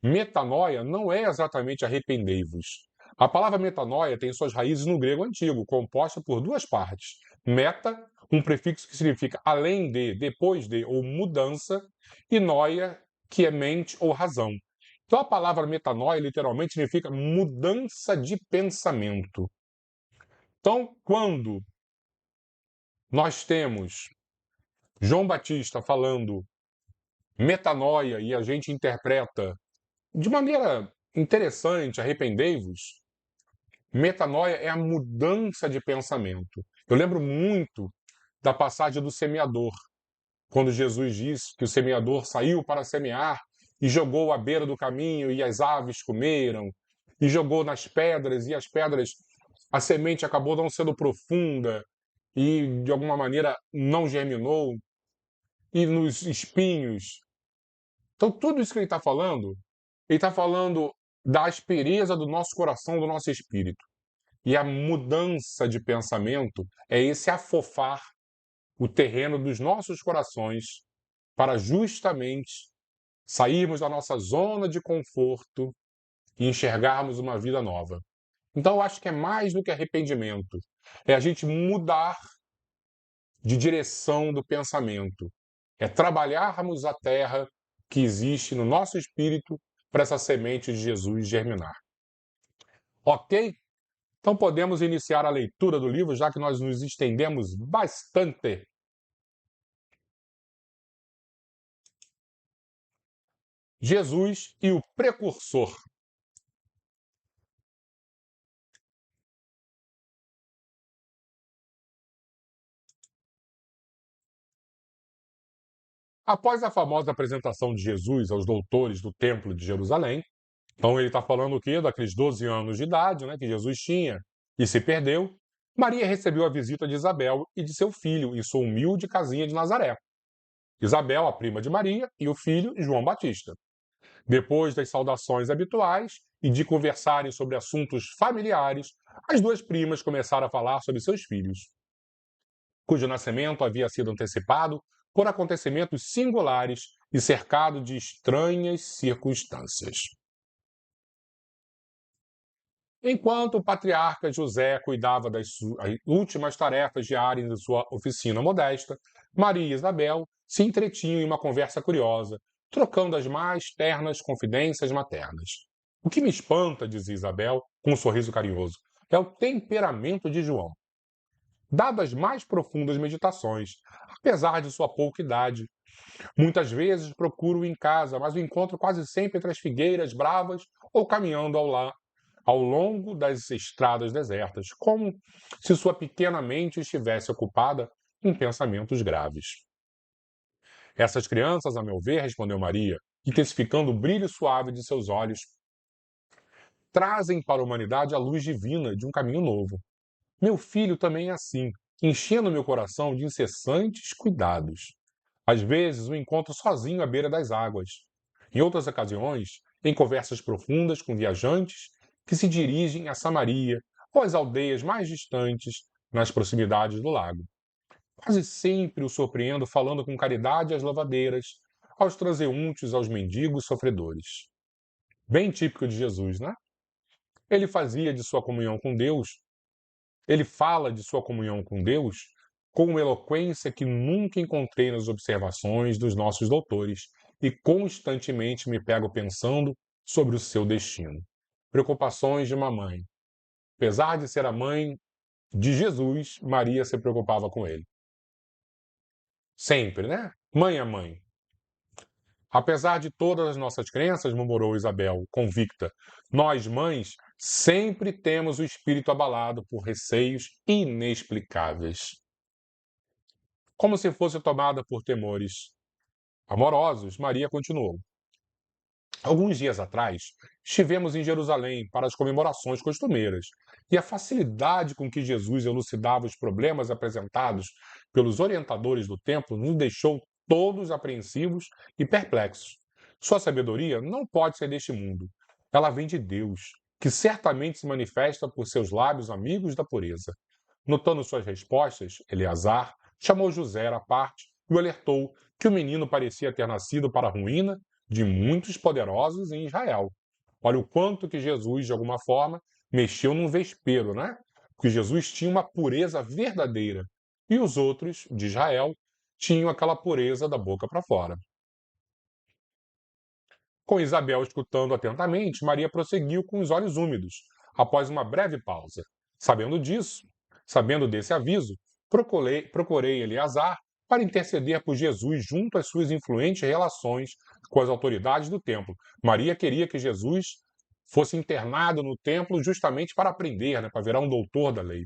Metanoia não é exatamente arrependei-vos. A palavra metanoia tem suas raízes no grego antigo, composta por 2 partes. Meta, um prefixo que significa além de, depois de ou mudança, e noia, que é mente ou razão. Então a palavra metanoia literalmente significa mudança de pensamento. Então, quando nós temos João Batista falando metanoia e a gente interpreta de maneira interessante, arrependei-vos, metanoia é a mudança de pensamento. Eu lembro muito da passagem do semeador, quando Jesus diz que o semeador saiu para semear e jogou à beira do caminho e as aves comeram, e jogou nas pedras e as pedras, a semente acabou não sendo profunda e de alguma maneira não germinou, e nos espinhos. Então tudo isso que ele está falando da aspereza do nosso coração, do nosso espírito. E a mudança de pensamento é esse afofar o terreno dos nossos corações para justamente sairmos da nossa zona de conforto e enxergarmos uma vida nova. Então, eu acho que é mais do que arrependimento. É a gente mudar de direção do pensamento. É trabalharmos a terra que existe no nosso espírito para essa semente de Jesus germinar. Ok? Então podemos iniciar a leitura do livro, já que nós nos estendemos bastante. Jesus e o precursor. Após a famosa apresentação de Jesus aos doutores do Templo de Jerusalém, então ele está falando o quê? Daqueles 12 anos de idade, né, que Jesus tinha e se perdeu. Maria recebeu a visita de Isabel e de seu filho em sua humilde casinha de Nazaré. Isabel, a prima de Maria, e o filho, João Batista. Depois das saudações habituais e de conversarem sobre assuntos familiares, as duas primas começaram a falar sobre seus filhos, cujo nascimento havia sido antecipado por acontecimentos singulares e cercado de estranhas circunstâncias. Enquanto o patriarca José cuidava das últimas tarefas diárias de sua oficina modesta, Maria e Isabel se entretinham em uma conversa curiosa, trocando as mais ternas confidências maternas. O que me espanta, dizia Isabel, com um sorriso carinhoso, é o temperamento de João. Dado as mais profundas meditações, apesar de sua pouca idade, muitas vezes procuro-o em casa, mas o encontro quase sempre entre as figueiras bravas ou caminhando ao longo das estradas desertas, como se sua pequena mente estivesse ocupada em pensamentos graves. Essas crianças, a meu ver, respondeu Maria, intensificando o brilho suave de seus olhos, trazem para a humanidade a luz divina de um caminho novo. Meu filho também é assim, enchendo meu coração de incessantes cuidados. Às vezes o encontro sozinho à beira das águas. Em outras ocasiões, em conversas profundas com viajantes que se dirigem a Samaria ou às aldeias mais distantes nas proximidades do lago. Quase sempre o surpreendo falando com caridade às lavadeiras, aos transeuntes, aos mendigos sofredores. Bem típico de Jesus, né? Ele fazia de sua comunhão com Deus Ele fala de sua comunhão com Deus com uma eloquência que nunca encontrei nas observações dos nossos doutores e constantemente me pego pensando sobre o seu destino. Preocupações de uma mãe. Apesar de ser a mãe de Jesus, Maria se preocupava com ele. Sempre, né? Mãe é mãe. Apesar de todas as nossas crenças, murmurou Isabel, convicta, nós, mães, sempre temos o espírito abalado por receios inexplicáveis. Como se fosse tomada por temores amorosos, Maria continuou. Alguns dias atrás, estivemos em Jerusalém para as comemorações costumeiras, e a facilidade com que Jesus elucidava os problemas apresentados pelos orientadores do templo nos deixou todos apreensivos e perplexos. Sua sabedoria não pode ser deste mundo. Ela vem de Deus, que certamente se manifesta por seus lábios amigos da pureza. Notando suas respostas, Eleazar chamou José à parte e o alertou que o menino parecia ter nascido para a ruína de muitos poderosos em Israel. Olha o quanto que Jesus, de alguma forma, mexeu num vespeiro, né? Porque Jesus tinha uma pureza verdadeira e os outros, de Israel, tinham aquela pureza da boca para fora. Com Isabel escutando atentamente, Maria prosseguiu com os olhos úmidos, após uma breve pausa. Sabendo disso, sabendo desse aviso, procurei Eleazar para interceder por Jesus junto às suas influentes relações com as autoridades do templo. Maria queria que Jesus fosse internado no templo justamente para aprender, né, para virar um doutor da lei.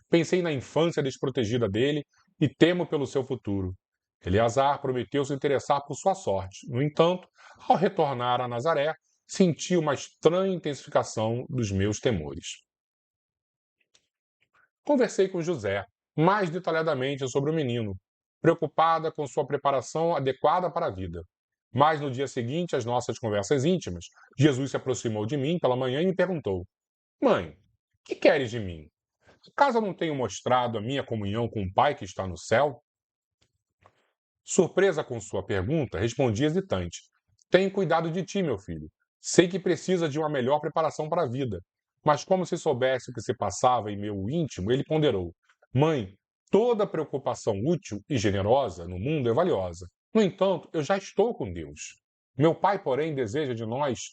Pensei na infância desprotegida dele e temo pelo seu futuro. Eleazar prometeu se interessar por sua sorte. No entanto, ao retornar a Nazaré, senti uma estranha intensificação dos meus temores. Conversei com José mais detalhadamente sobre o menino, preocupada com sua preparação adequada para a vida. Mas no dia seguinte, às nossas conversas íntimas, Jesus se aproximou de mim pela manhã e me perguntou: Mãe, que queres de mim? Acaso eu não tenho mostrado a minha comunhão com o Pai que está no céu? Surpresa com sua pergunta, respondi hesitante: Tenho cuidado de ti, meu filho. Sei que precisa de uma melhor preparação para a vida. Mas, como se soubesse o que se passava em meu íntimo, ele ponderou: Mãe, toda preocupação útil e generosa no mundo é valiosa. No entanto, eu já estou com Deus. Meu Pai, porém, deseja de nós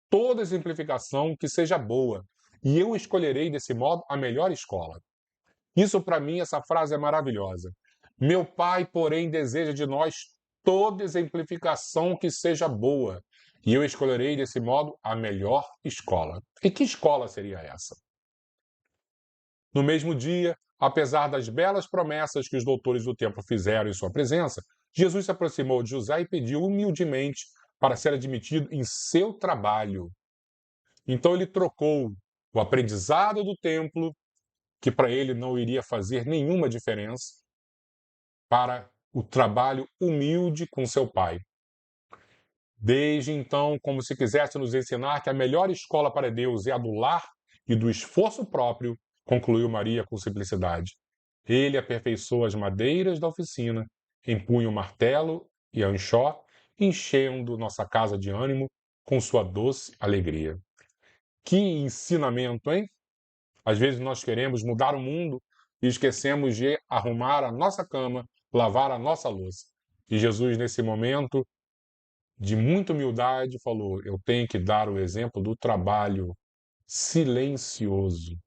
toda exemplificação que seja boa, e eu escolherei desse modo a melhor escola. Isso, para mim, essa frase é maravilhosa. Meu Pai, porém, deseja de nós toda exemplificação que seja boa, e eu escolherei desse modo a melhor escola. E que escola seria essa? No mesmo dia, apesar das belas promessas que os doutores do templo fizeram em sua presença, Jesus se aproximou de José e pediu humildemente para ser admitido em seu trabalho. Então ele trocou o aprendizado do templo, que para ele não iria fazer nenhuma diferença, para o trabalho humilde com seu pai. Desde então, como se quisesse nos ensinar que a melhor escola para Deus é a do lar e do esforço próprio, concluiu Maria com simplicidade. Ele aperfeiçoa as madeiras da oficina, empunha o martelo e a enxó, enchendo nossa casa de ânimo com sua doce alegria. Que ensinamento, hein? Às vezes nós queremos mudar o mundo e esquecemos de arrumar a nossa cama, lavar a nossa louça. E Jesus, nesse momento de muita humildade, falou: Eu tenho que dar o exemplo do trabalho silencioso.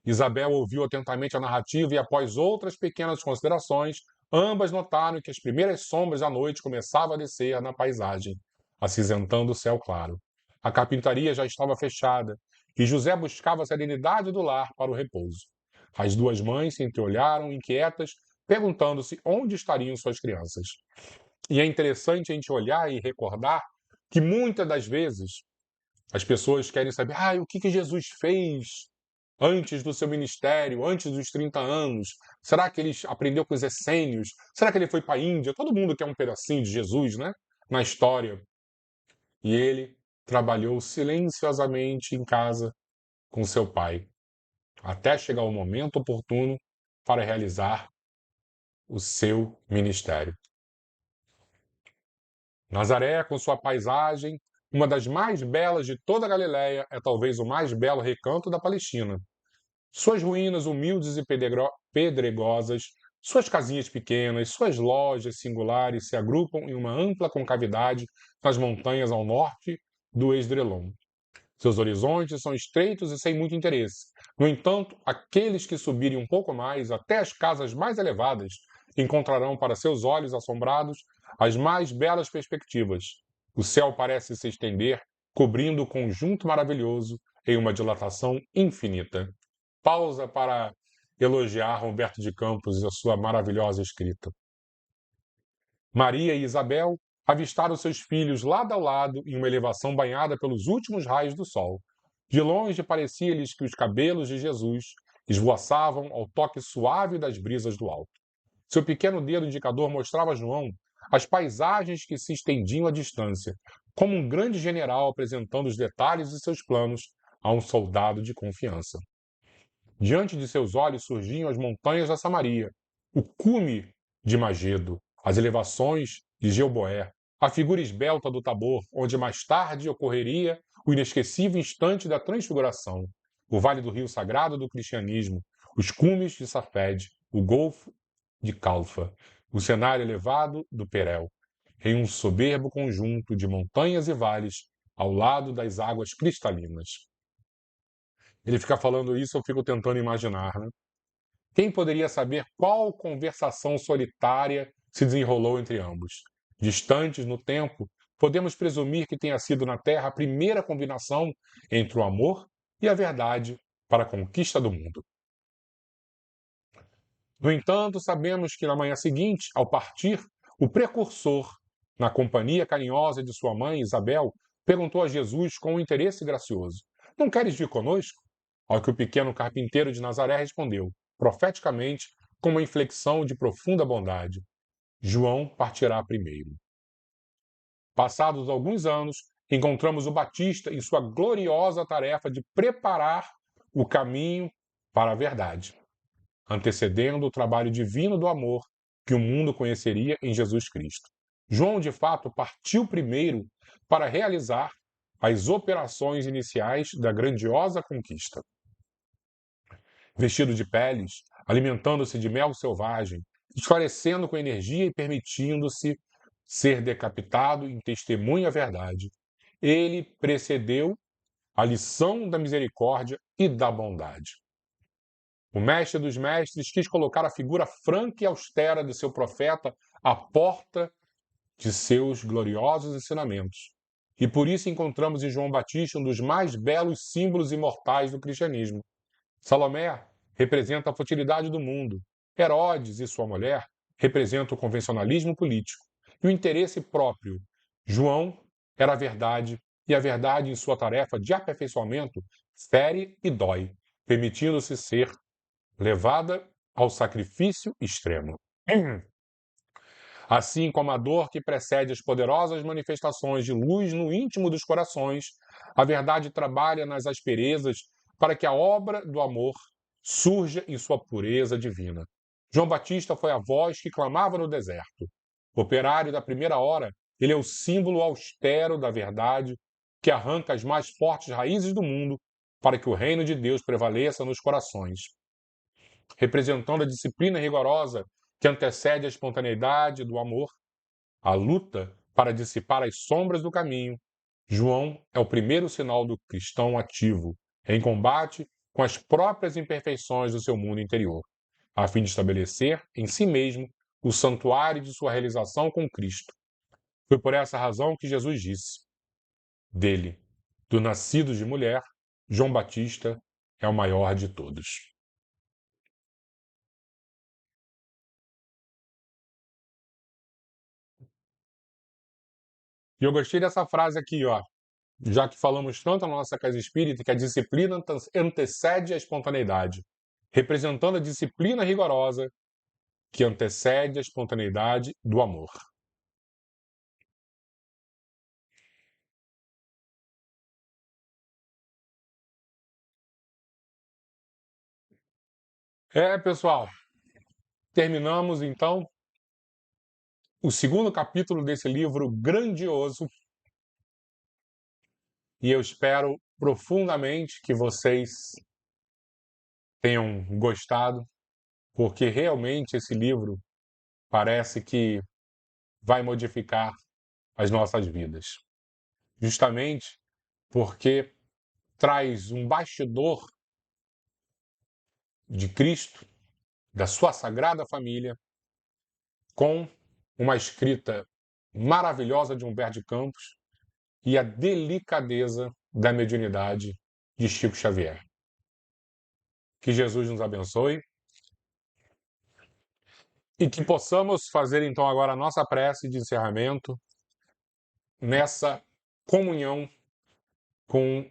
Isabel ouviu atentamente a narrativa e, após outras pequenas considerações, ambas notaram que as primeiras sombras da noite começavam a descer na paisagem, acinzentando o céu claro. A carpintaria já estava fechada e José buscava a serenidade do lar para o repouso. As duas mães se entreolharam, inquietas, perguntando-se onde estariam suas crianças. E é interessante a gente olhar e recordar que muitas das vezes as pessoas querem saber o que Jesus fez antes do seu ministério, antes dos 30 anos. Será que ele aprendeu com os essênios? Será que ele foi para a Índia? Todo mundo quer um pedacinho de Jesus, né? Na história. E ele trabalhou silenciosamente em casa com seu pai, até chegar o momento oportuno para realizar o seu ministério. Nazaré, com sua paisagem, uma das mais belas de toda a Galiléia, é talvez o mais belo recanto da Palestina. Suas ruínas humildes e pedregosas, suas casinhas pequenas, suas lojas singulares se agrupam em uma ampla concavidade nas montanhas ao norte do Esdrelon. Seus horizontes são estreitos e sem muito interesse. No entanto, aqueles que subirem um pouco mais, até as casas mais elevadas, encontrarão para seus olhos assombrados as mais belas perspectivas. O céu parece se estender, cobrindo o conjunto maravilhoso em uma dilatação infinita. Pausa para elogiar Humberto de Campos e a sua maravilhosa escrita. Maria e Isabel avistaram seus filhos lado a lado em uma elevação banhada pelos últimos raios do sol. De longe parecia-lhes que os cabelos de Jesus esvoaçavam ao toque suave das brisas do alto. Seu pequeno dedo indicador mostrava a João as paisagens que se estendiam à distância, como um grande general apresentando os detalhes de seus planos a um soldado de confiança. Diante de seus olhos surgiam as montanhas da Samaria, o cume de Magedo, as elevações de Gilboé, a figura esbelta do Tabor, onde mais tarde ocorreria o inesquecível instante da transfiguração, o vale do rio sagrado do cristianismo, os cumes de Safed, o golfo de Calfa, o cenário elevado do Perel, em um soberbo conjunto de montanhas e vales ao lado das águas cristalinas. Ele fica falando isso, eu fico tentando imaginar, né? Quem poderia saber qual conversação solitária se desenrolou entre ambos? Distantes no tempo, podemos presumir que tenha sido na Terra a primeira combinação entre o amor e a verdade para a conquista do mundo. No entanto, sabemos que na manhã seguinte, ao partir, o precursor, na companhia carinhosa de sua mãe, Isabel, perguntou a Jesus com um interesse gracioso: Não queres vir conosco? Ao que o pequeno carpinteiro de Nazaré respondeu, profeticamente, com uma inflexão de profunda bondade: João partirá primeiro. Passados alguns anos, encontramos o Batista em sua gloriosa tarefa de preparar o caminho para a verdade, antecedendo o trabalho divino do amor que o mundo conheceria em Jesus Cristo. João, de fato, partiu primeiro para realizar as operações iniciais da grandiosa conquista. Vestido de peles, alimentando-se de mel selvagem, esclarecendo com energia e permitindo-se ser decapitado em testemunho à verdade, ele precedeu a lição da misericórdia e da bondade. O mestre dos mestres quis colocar a figura franca e austera de seu profeta à porta de seus gloriosos ensinamentos. E por isso encontramos em João Batista um dos mais belos símbolos imortais do cristianismo. Salomé representa a futilidade do mundo. Herodes e sua mulher representam o convencionalismo político e o interesse próprio. João era a verdade, e a verdade, em sua tarefa de aperfeiçoamento, fere e dói, permitindo-se ser levada ao sacrifício extremo. Assim como a dor que precede as poderosas manifestações de luz no íntimo dos corações, a verdade trabalha nas asperezas para que a obra do amor surja em sua pureza divina. João Batista foi a voz que clamava no deserto. Operário da primeira hora, ele é o símbolo austero da verdade que arranca as mais fortes raízes do mundo para que o reino de Deus prevaleça nos corações. Representando a disciplina rigorosa que antecede a espontaneidade do amor, a luta para dissipar as sombras do caminho, João é o primeiro sinal do cristão ativo, em combate com as próprias imperfeições do seu mundo interior, a fim de estabelecer em si mesmo o santuário de sua realização com Cristo. Foi por essa razão que Jesus disse: dele, do nascido de mulher, João Batista é o maior de todos. E eu gostei dessa frase aqui, ó. Já que falamos tanto na nossa casa espírita que a disciplina antecede a espontaneidade, representando a disciplina rigorosa que antecede a espontaneidade do amor. Pessoal, terminamos então o segundo capítulo desse livro grandioso e eu espero profundamente que vocês tenham gostado, porque realmente esse livro parece que vai modificar as nossas vidas. Justamente porque traz um bastidor de Cristo, da sua Sagrada Família, com uma escrita maravilhosa de Humberto de Campos e a delicadeza da mediunidade de Chico Xavier. Que Jesus nos abençoe e que possamos fazer então agora a nossa prece de encerramento nessa comunhão com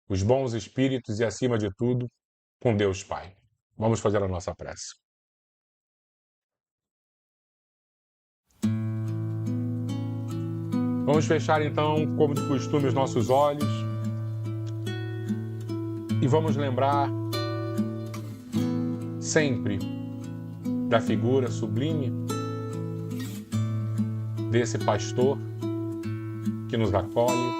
os bons espíritos e, acima de tudo, com Deus Pai. Vamos fazer a nossa prece. Vamos fechar então, como de costume, os nossos olhos e vamos lembrar sempre da figura sublime desse pastor que nos acolhe,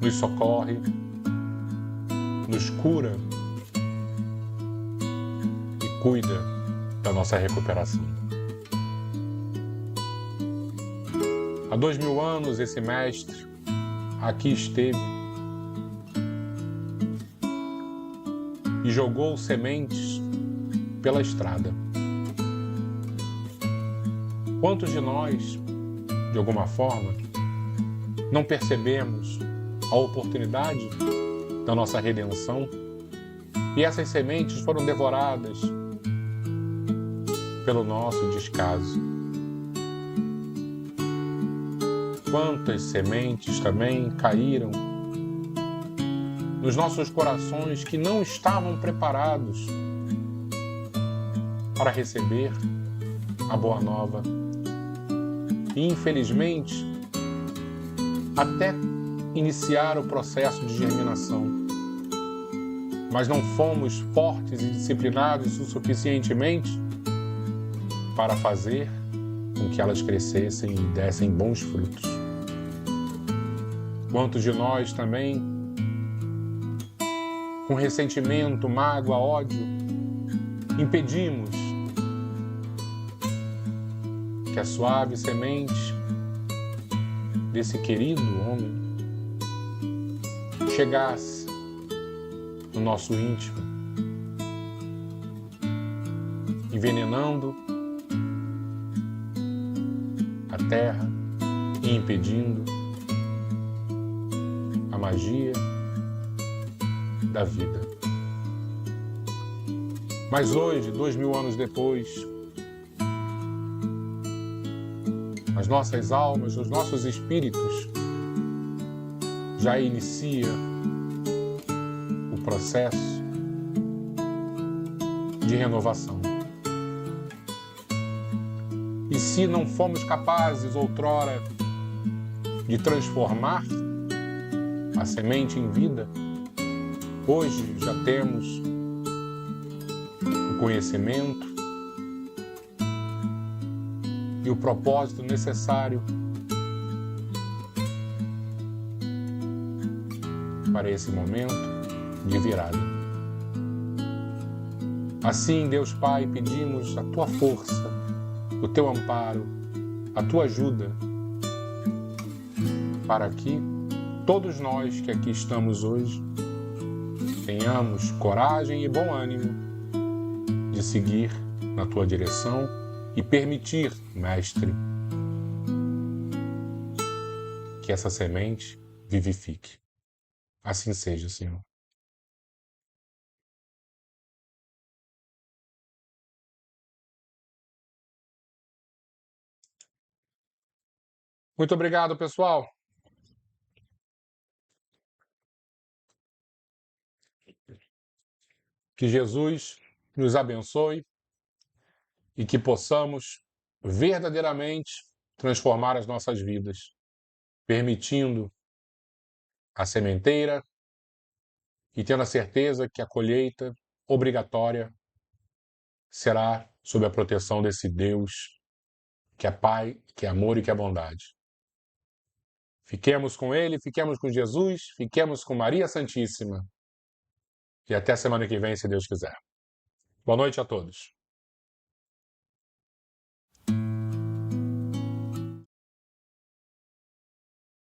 nos socorre, nos cura e cuida da nossa recuperação. Há 2000 anos esse mestre aqui esteve e jogou sementes pela estrada. Quantos de nós, de alguma forma, não percebemos a oportunidade da nossa redenção e essas sementes foram devoradas pelo nosso descaso? Quantas sementes também caíram nos nossos corações que não estavam preparados para receber a boa nova e, infelizmente, até iniciar o processo de germinação. Mas não fomos fortes e disciplinados o suficientemente para fazer com que elas crescessem e dessem bons frutos. Quantos de nós também, com ressentimento, mágoa, ódio, impedimos que a suave semente desse querido homem chegasse no nosso íntimo, envenenando a terra e impedindo a magia da vida. Mas hoje, 2000 anos depois, as nossas almas, os nossos espíritos já inicia o processo de renovação. E se não fomos capazes outrora de transformar a semente em vida, hoje já temos o conhecimento e o propósito necessário para esse momento de virada. Assim, Deus Pai, pedimos a Tua força, o Teu amparo, a Tua ajuda, para que todos nós que aqui estamos hoje tenhamos coragem e bom ânimo de seguir na Tua direção e permitir, Mestre, que essa semente vivifique. Assim seja, Senhor. Muito obrigado, pessoal. Que Jesus nos abençoe e que possamos verdadeiramente transformar as nossas vidas, permitindo a sementeira e tendo a certeza que a colheita obrigatória será sob a proteção desse Deus que é Pai, que é amor e que é bondade. Fiquemos com Ele, fiquemos com Jesus, fiquemos com Maria Santíssima. E até semana que vem, se Deus quiser. Boa noite a todos.